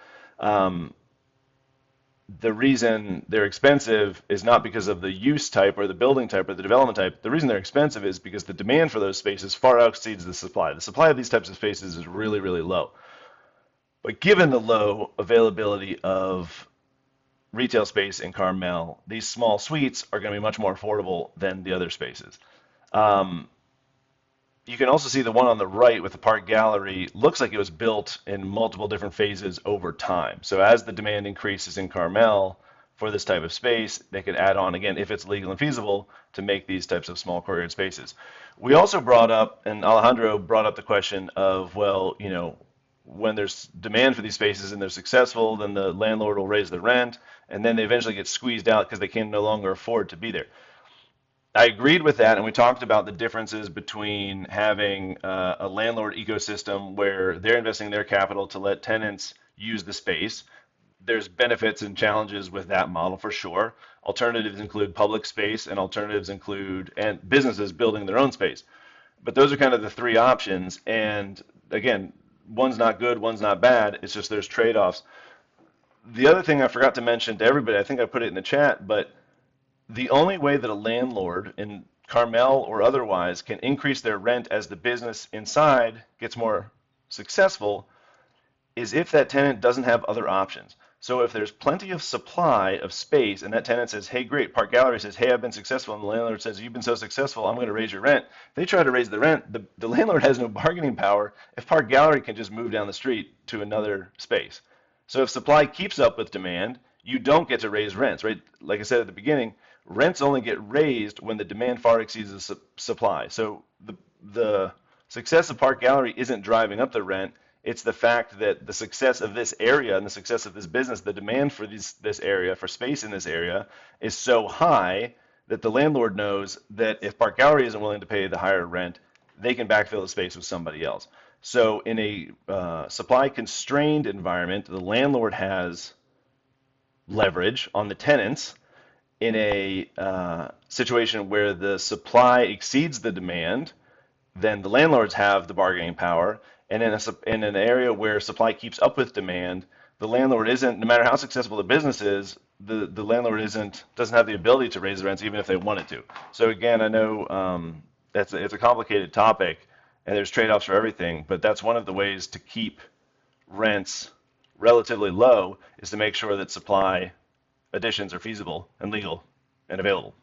The reason they're expensive is not because of the use type or the building type or the development type. The reason they're expensive is because the demand for those spaces far exceeds the supply. The supply of these types of spaces is really, really low. But given the low availability of retail space in Carmel, these small suites are going to be much more affordable than the other spaces. You can also see the one on the right with the park gallery looks like it was built in multiple different phases over time. So as the demand increases in Carmel for this type of space, they could add on, again, if it's legal and feasible, to make these types of small courtyard spaces. We also brought up, and Alejandro brought up the question of, well, you know, when there's demand for these spaces and they're successful, then the landlord will raise the rent, and then they eventually get squeezed out because they can no longer afford to be there. I agreed with that, and we talked about the differences between having a landlord ecosystem where they're investing their capital to let tenants use the space. There's benefits and challenges with that model for sure. Alternatives include public space, and alternatives include and businesses building their own space. But those are kind of the three options. And again, one's not good, one's not bad. It's just there's trade-offs. The other thing I forgot to mention to everybody, I think I put it in the chat, but the only way that a landlord in Carmel or otherwise can increase their rent as the business inside gets more successful is if that tenant doesn't have other options. So if there's plenty of supply of space and that tenant says, hey, great, Park Gallery says, hey, I've been successful, and the landlord says, you've been so successful, I'm going to raise your rent. They try to raise the rent. The landlord has no bargaining power if Park Gallery can just move down the street to another space. So if supply keeps up with demand, you don't get to raise rents, right? Like I said at the beginning, rents only get raised when the demand far exceeds the supply. So the success of Park Gallery isn't driving up the rent. It's the fact that the success of this area and the success of this business, the demand for this area, for space in this area, is so high that the landlord knows that if Park Gallery isn't willing to pay the higher rent, they can backfill the space with somebody else. So in a supply-constrained environment, the landlord has leverage on the tenants. In a situation where the supply exceeds the demand, then the landlords have the bargaining power. And in an area where supply keeps up with demand, the landlord isn't, no matter how successful the business is, the landlord doesn't have the ability to raise the rents even if they wanted to. So again, I know it's a complicated topic, and there's trade-offs for everything, but that's one of the ways to keep rents relatively low is to make sure that supply additions are feasible and legal and available.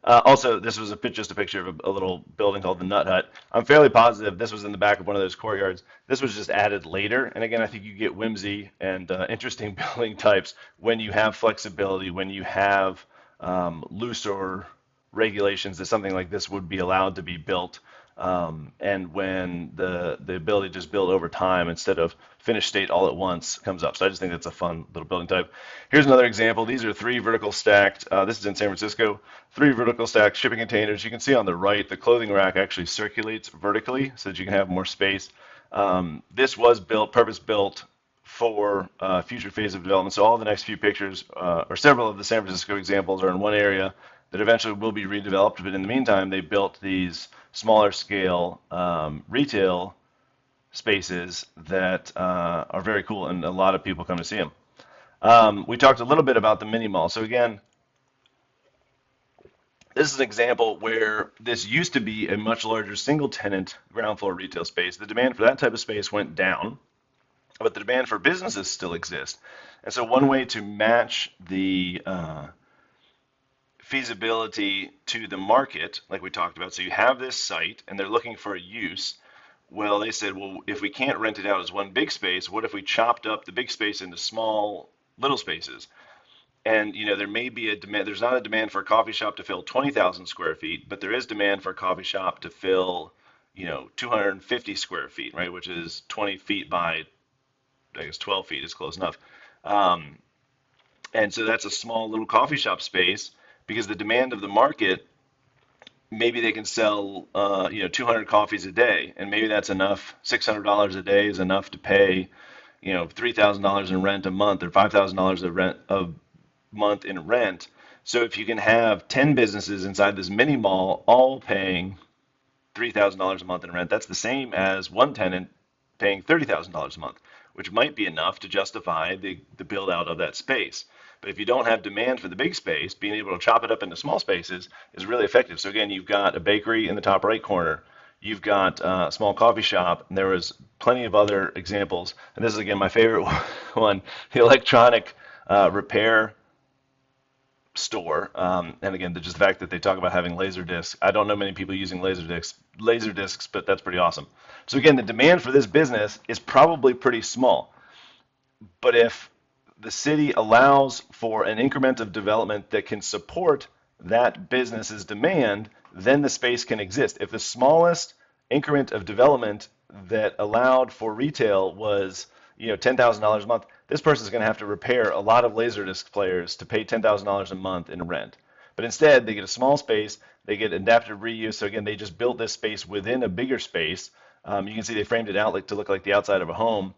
Also, this was just a picture of a little building called the Nut Hut. I'm fairly positive this was in the back of one of those courtyards. This was just added later. And again, I think you get whimsy and interesting building types when you have flexibility, when you have looser regulations that something like this would be allowed to be built, and when the ability to just build over time instead of finished state all at once comes up. So I just think that's a fun little building type. Here's another example. These are three vertical stacked. This is in San Francisco. Three vertical stacked shipping containers. You can see on the right the clothing rack actually circulates vertically so that you can have more space. This was purpose built for future phase of development. So all the next few pictures, or several of the San Francisco examples, are in one area that eventually will be redeveloped. But in the meantime, they built these smaller scale retail spaces that are very cool, and a lot of people come to see them. We talked a little bit about the mini mall. So again, this is an example where this used to be a much larger single tenant ground floor retail space. The demand for that type of space went down, but the demand for businesses still exists. And so one way to match the feasibility to the market, like we talked about, so you have this site and they're looking for a use. Well, they said, well, if we can't rent it out as one big space, what if we chopped up the big space into small little spaces? And there may be a demand. There's not a demand for a coffee shop to fill 20,000 square feet, but there is demand for a coffee shop to fill 250 square feet, right? Which is 20 feet by, I guess 12 feet is close enough. And so that's a small little coffee shop space because the demand of the market, maybe they can sell 200 coffees a day, and maybe that's enough. $600 a day is enough to pay $3,000 in rent a month, or $5,000 of rent a month in rent. So if you can have 10 businesses inside this mini mall all paying $3,000 a month in rent, that's the same as one tenant paying $30,000 a month, which might be enough to justify the build out of that space. But if you don't have demand for the big space, being able to chop it up into small spaces is really effective. So again, you've got a bakery in the top right corner. You've got a small coffee shop, and there was plenty of other examples. And this is, again, my favorite one, the electronic repair store. And again, just the fact that they talk about having laser discs. I don't know many people using laser discs, but that's pretty awesome. So again, the demand for this business is probably pretty small. But if the city allows for an increment of development that can support that business's demand, then the space can exist. If the smallest increment of development that allowed for retail was $10,000 a month, this person is going to have to repair a lot of Laserdisc players to pay $10,000 a month in rent. But instead, they get a small space, they get adaptive reuse. So again, they just built this space within a bigger space. You can see they framed it out to look like the outside of a home.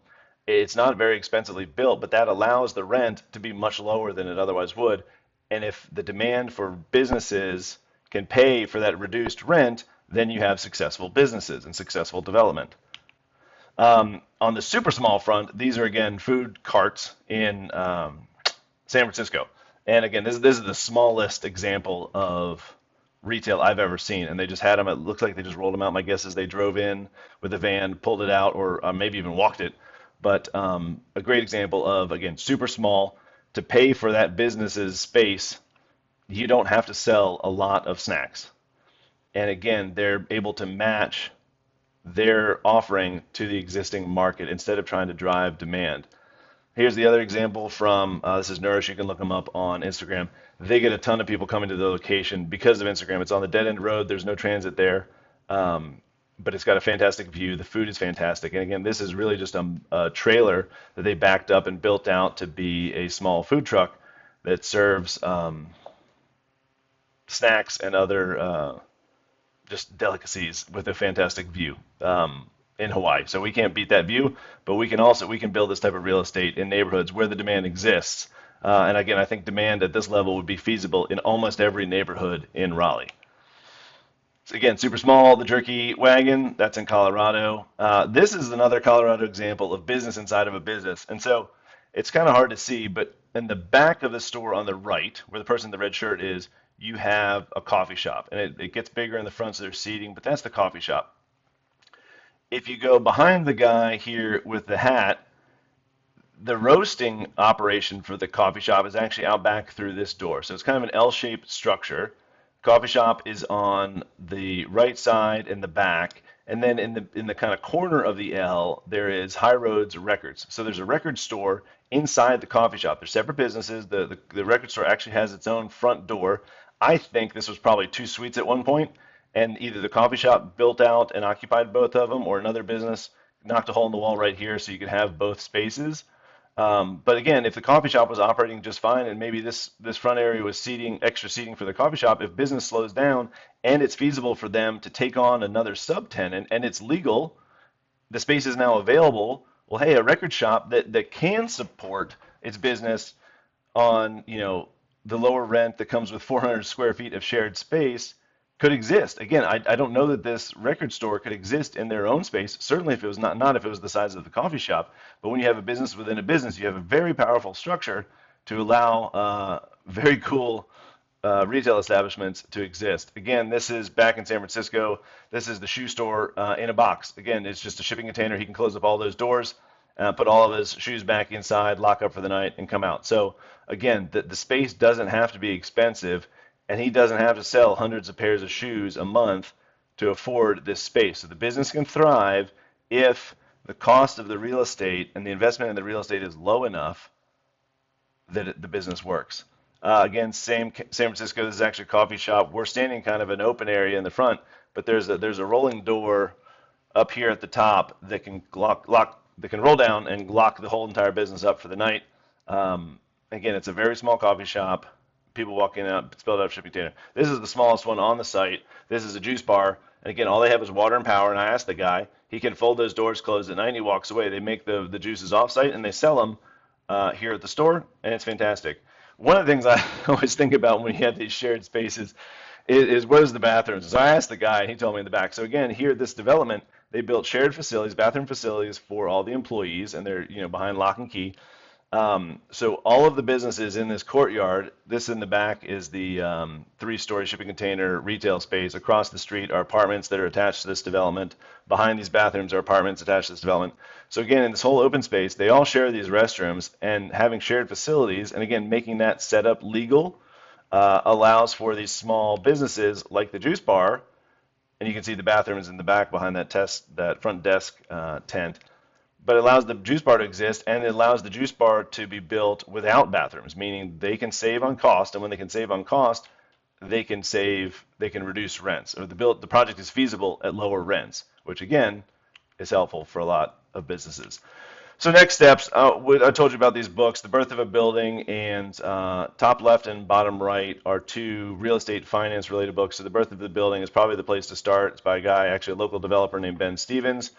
It's not very expensively built, but that allows the rent to be much lower than it otherwise would. And if the demand for businesses can pay for that reduced rent, then you have successful businesses and successful development. On the super small front, these are, again, food carts in San Francisco. And again, this is the smallest example of retail I've ever seen. And they just had them. It looks like they just rolled them out. My guess is they drove in with a van, pulled it out, or maybe even walked it. But a great example of, again, super small. To pay for that business's space, you don't have to sell a lot of snacks. And again, they're able to match their offering to the existing market instead of trying to drive demand. Here's the other example from, this is Nourish. You can look them up on Instagram. They get a ton of people coming to the location because of Instagram. It's on the dead end road. There's no transit there. But it's got a fantastic view. The food is fantastic. And again, this is really just a trailer that they backed up and built out to be a small food truck that serves snacks and other just delicacies with a fantastic view in Hawaii. So we can't beat that view, but we can build this type of real estate in neighborhoods where the demand exists. And again, I think demand at this level would be feasible in almost every neighborhood in Raleigh. So again, super small, the jerky wagon, that's in Colorado. This is another Colorado example of business inside of a business. And so it's kind of hard to see, but in the back of the store on the right, where the person in the red shirt is, you have a coffee shop. And it gets bigger in the front, so there's seating, but that's the coffee shop. If you go behind the guy here with the hat, the roasting operation for the coffee shop is actually out back through this door. So it's kind of an L-shaped structure. Coffee shop is on the right side in the back, and then in the kind of corner of the L, there is High Roads Records. So there's a record store inside the coffee shop. They're separate businesses. The record store actually has its own front door. I think this was probably two suites at one point, and either the coffee shop built out and occupied both of them, or another business knocked a hole in the wall right here so you could have both spaces. But again, if the coffee shop was operating just fine, and maybe this front area was seating, extra seating for the coffee shop, if business slows down and it's feasible for them to take on another subtenant and it's legal, the space is now available. Well, hey, a record shop that can support its business on, the lower rent that comes with 400 square feet of shared space could exist. Again, I don't know that this record store could exist in their own space. Certainly, if it was not if it was the size of the coffee shop. But when you have a business within a business, you have a very powerful structure to allow very cool retail establishments to exist. Again, this is back in San Francisco. This is the shoe store in a box. Again, it's just a shipping container. He can close up all those doors, put all of his shoes back inside, lock up for the night, and come out. So again, the space doesn't have to be expensive, and he doesn't have to sell hundreds of pairs of shoes a month to afford this space. So the business can thrive if the cost of the real estate and the investment in the real estate is low enough that the business works. Again, same San Francisco. This is actually a coffee shop. We're standing kind of an open area in the front, but there's a rolling door up here at the top that can that can roll down and lock the whole entire business up for the night. Again, it's a very small coffee shop. People walking out, spelled out shipping container. This is the smallest one on the site. This is a juice bar. And again, all they have is water and power. And I asked the guy, he can fold those doors closed at night, and he walks away. They make the juices off-site, and they sell them here at the store, and it's fantastic. One of the things I always think about when you have these shared spaces is where's the bathrooms? So I asked the guy, and he told me in the back. So again, here at this development, they built shared facilities, bathroom facilities for all the employees, and they're behind lock and key. So all of the businesses in this courtyard, this in the back is the three-story shipping container retail space. Across the street are apartments that are attached to this development. Behind these bathrooms are apartments attached to this development. So again, in this whole open space, they all share these restrooms, and having shared facilities, and again, making that setup legal allows for these small businesses like the juice bar, and you can see the bathrooms in the back behind that front desk tent, but it allows the juice bar to exist, and it allows the juice bar to be built without bathrooms, meaning they can save on cost, and when they can save on cost, they can reduce rents, or the project is feasible at lower rents, which again is helpful for a lot of businesses. So next steps, I told you about these books, The Birth of a Building and top left and bottom right are two real estate finance related books. So The Birth of the Building is probably the place to start. It's by a guy, actually a local developer named Ben Stevens.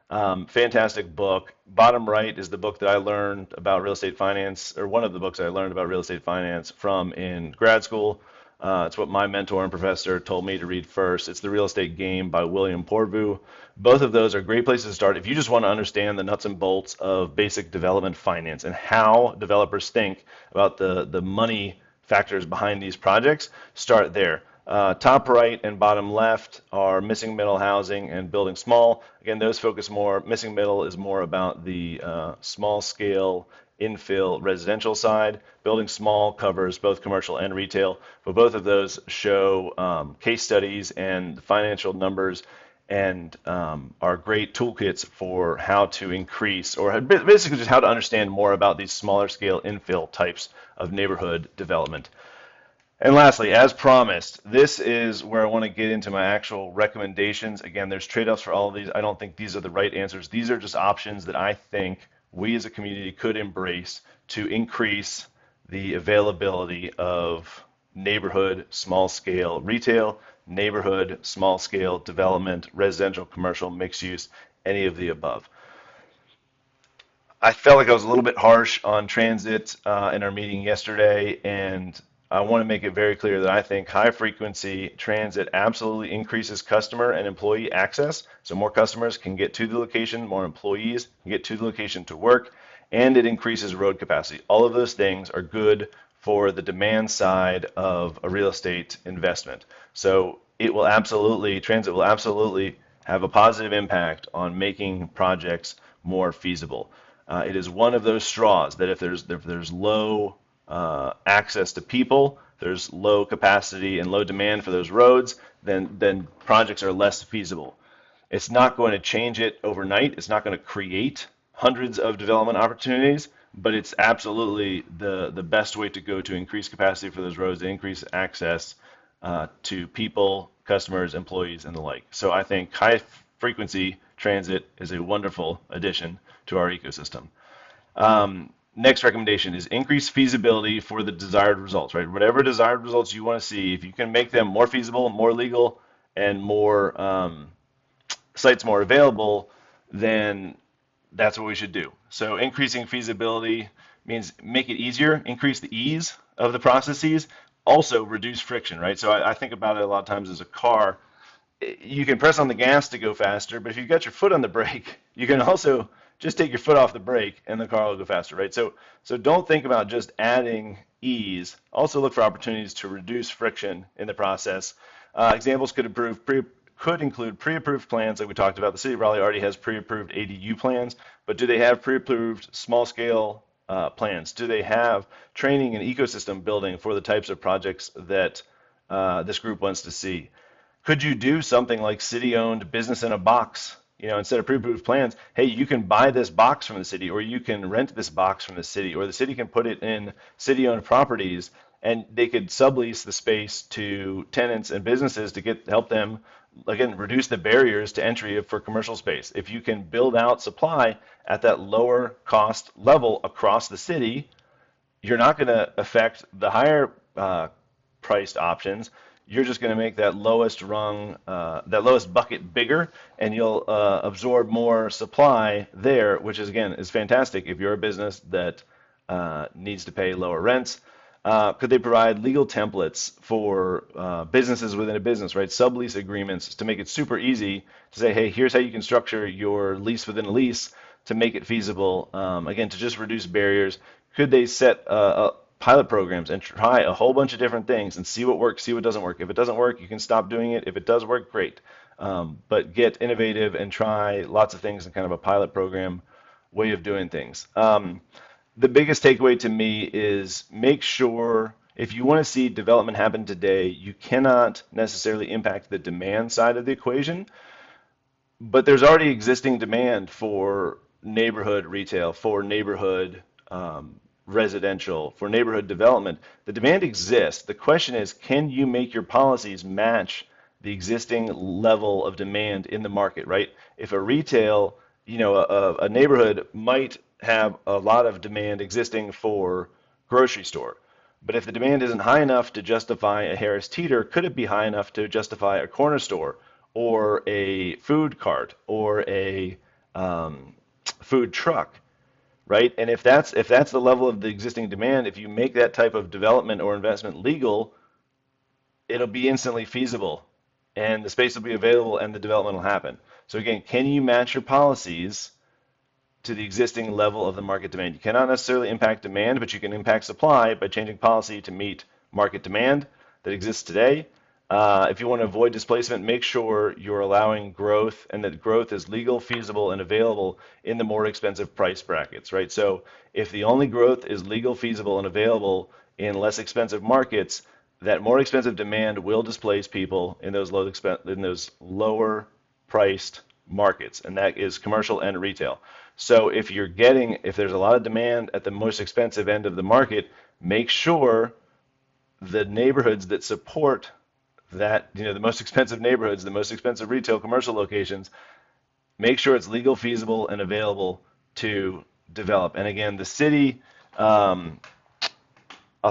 Fantastic book. Bottom right is the book that I learned about real estate finance, or one of the books I learned about real estate finance from in grad school. It's what my mentor and professor told me to read first. It's The Real Estate Game by William Porvu. Both of those are great places to start if you just want to understand the nuts and bolts of basic development finance and how developers think about the money factors behind these projects. Start there. Top right and bottom left are missing middle housing and building small. Again, those focus more. Missing middle is more about the small scale infill residential side. Building small covers both commercial and retail, but both of those show case studies and financial numbers and are great toolkits for how to increase, or basically just how to understand more about these smaller scale infill types of neighborhood development. And lastly, as promised, this is where I want to get into my actual recommendations. Again, there's trade-offs for all of these. I don't think these are the right answers. These are just options that I think we as a community could embrace to increase the availability of neighborhood small-scale retail, neighborhood small-scale development, residential, commercial, mixed use, any of the above. I felt like I was a little bit harsh on transit in our meeting yesterday, and I want to make it very clear that I think high frequency transit absolutely increases customer and employee access. So more customers can get to the location, more employees can get to the location to work, and it increases road capacity. All of those things are good for the demand side of a real estate investment. So transit will absolutely have a positive impact on making projects more feasible. It is one of those straws that if there's low access to people, there's low capacity and low demand for those roads, then projects are less feasible. It's not going to change it overnight. It's not going to create hundreds of development opportunities, but it's absolutely the best way to go to increase capacity for those roads, to increase access to people, customers, employees, and the like. So I think high frequency transit is a wonderful addition to our ecosystem. Next recommendation is increase feasibility for the desired results, right? Whatever desired results you want to see, if you can make them more feasible, more legal, and more sites more available, then that's what we should do. So increasing feasibility means make it easier, increase the ease of the processes, also reduce friction, right? So I think about it a lot of times as a car. You can press on the gas to go faster, but if you've got your foot on the brake, you can also just take your foot off the brake and the car will go faster, right? So don't think about just adding ease. Also look for opportunities to reduce friction in the process. Examples could include pre-approved plans like we talked about. The city of Raleigh already has pre-approved ADU plans, but do they have pre-approved small-scale plans? Do they have training and ecosystem building for the types of projects that this group wants to see? Could you do something like city-owned business in a box? Instead of pre-approved plans, hey, you can buy this box from the city, or you can rent this box from the city, or the city can put it in city-owned properties, and they could sublease the space to tenants and businesses to help them, again, reduce the barriers to entry for commercial space. If you can build out supply at that lower cost level across the city, you're not going to affect the higher priced options. You're just going to make that lowest bucket bigger, and you'll absorb more supply there, which is fantastic if you're a business that needs to pay lower rents. Could they provide legal templates for businesses within a business, right? Sublease agreements to make it super easy to say, hey, here's how you can structure your lease within a lease to make it feasible. Again, to just reduce barriers. Could they set pilot programs and try a whole bunch of different things and see what works, see what doesn't work? If it doesn't work, you can stop doing it. If it does work, great. But get innovative and try lots of things in kind of a pilot program way of doing things. The biggest takeaway to me is make sure if you want to see development happen today, you cannot necessarily impact the demand side of the equation, but there's already existing demand for neighborhood retail, for neighborhood residential, for neighborhood development. The demand exists. The question is, can you make your policies match the existing level of demand in the market, right? If a retail, a neighborhood might have a lot of demand existing for grocery store, but if the demand isn't high enough to justify a Harris Teeter, could it be high enough to justify a corner store or a food cart or a food truck? Right? And if that's the level of the existing demand, if you make that type of development or investment legal, it'll be instantly feasible, and the space will be available, and the development will happen. So again, can you match your policies to the existing level of the market demand? You cannot necessarily impact demand, but you can impact supply by changing policy to meet market demand that exists today. If you want to avoid displacement, make sure you're allowing growth and that growth is legal, feasible, and available in the more expensive price brackets, right? So if the only growth is legal, feasible, and available in less expensive markets, that more expensive demand will displace people in those lower priced markets, and that is commercial and retail. So if there's a lot of demand at the most expensive end of the market, make sure the neighborhoods that support that, the most expensive neighborhoods, the most expensive retail commercial locations, make sure it's legal, feasible, and available to develop. And again, the city, I'll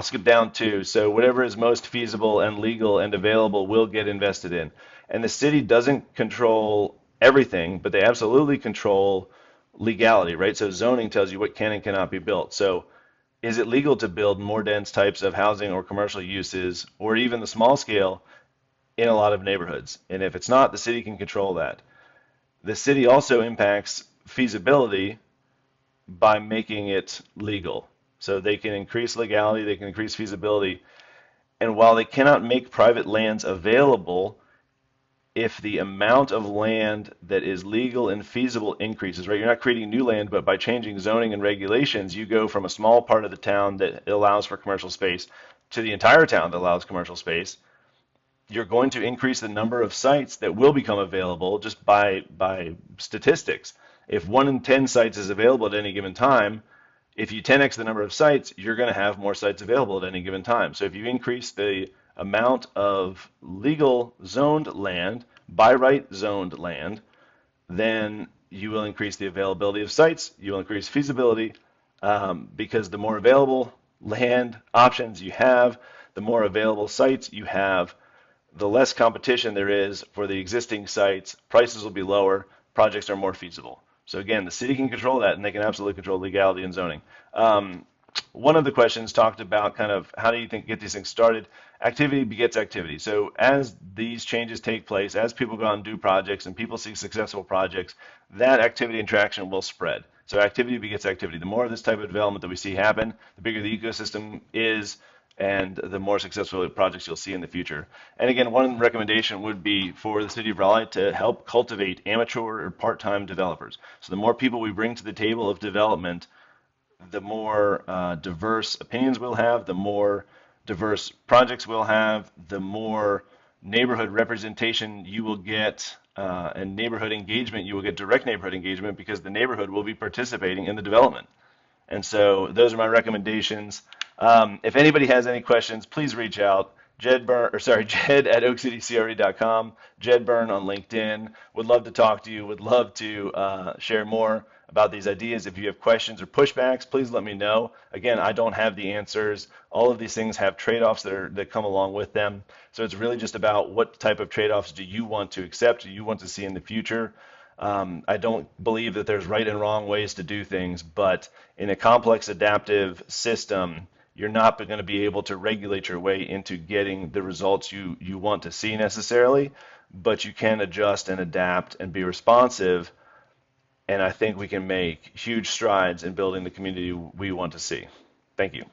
skip down to, so whatever is most feasible and legal and available will get invested in. And the city doesn't control everything, but they absolutely control legality, right? So zoning tells you what can and cannot be built. So is it legal to build more dense types of housing or commercial uses, or even the small scale in a lot of neighborhoods? And if it's not, the city can control that. The city also impacts feasibility by making it legal. So they can increase legality, they can increase feasibility. And while they cannot make private lands available, if the amount of land that is legal and feasible increases, right? You're not creating new land, but by changing zoning and regulations, you go from a small part of the town that allows for commercial space to the entire town that allows commercial space. You're going to increase the number of sites that will become available just by statistics. If 1 in 10 sites is available at any given time, if you 10x the number of sites, you're going to have more sites available at any given time. So if you increase the amount of legal zoned land, by right zoned land, then you will increase the availability of sites, you will increase feasibility, because the more available land options you have, the more available sites you have, the less competition there is for the existing sites, prices will be lower, projects are more feasible. So again, the city can control that, and they can absolutely control legality and zoning. One of the questions talked about kind of how do you think get these things started? Activity begets activity. So as these changes take place, as people go out and do projects and people see successful projects, that activity and traction will spread. So activity begets activity. The more of this type of development that we see happen, the bigger the ecosystem is, and the more successful projects you'll see in the future. And again, one recommendation would be for the city of Raleigh to help cultivate amateur or part-time developers. So the more people we bring to the table of development, the more diverse opinions we'll have, the more diverse projects we'll have, the more neighborhood representation you will get, and neighborhood engagement. You will get direct neighborhood engagement because the neighborhood will be participating in the development. And so those are my recommendations. If anybody has any questions, please reach out. Jed at oakcitycre.com, Jed Byrne on LinkedIn. Would love to talk to you. Would love to share more about these ideas. If you have questions or pushbacks, please let me know. Again, I don't have the answers. All of these things have trade-offs that come along with them. So it's really just about what type of trade-offs do you want to accept, do you want to see in the future. I don't believe that there's right and wrong ways to do things, but in a complex adaptive system, you're not going to be able to regulate your way into getting the results you want to see necessarily, but you can adjust and adapt and be responsive. And I think we can make huge strides in building the community we want to see. Thank you.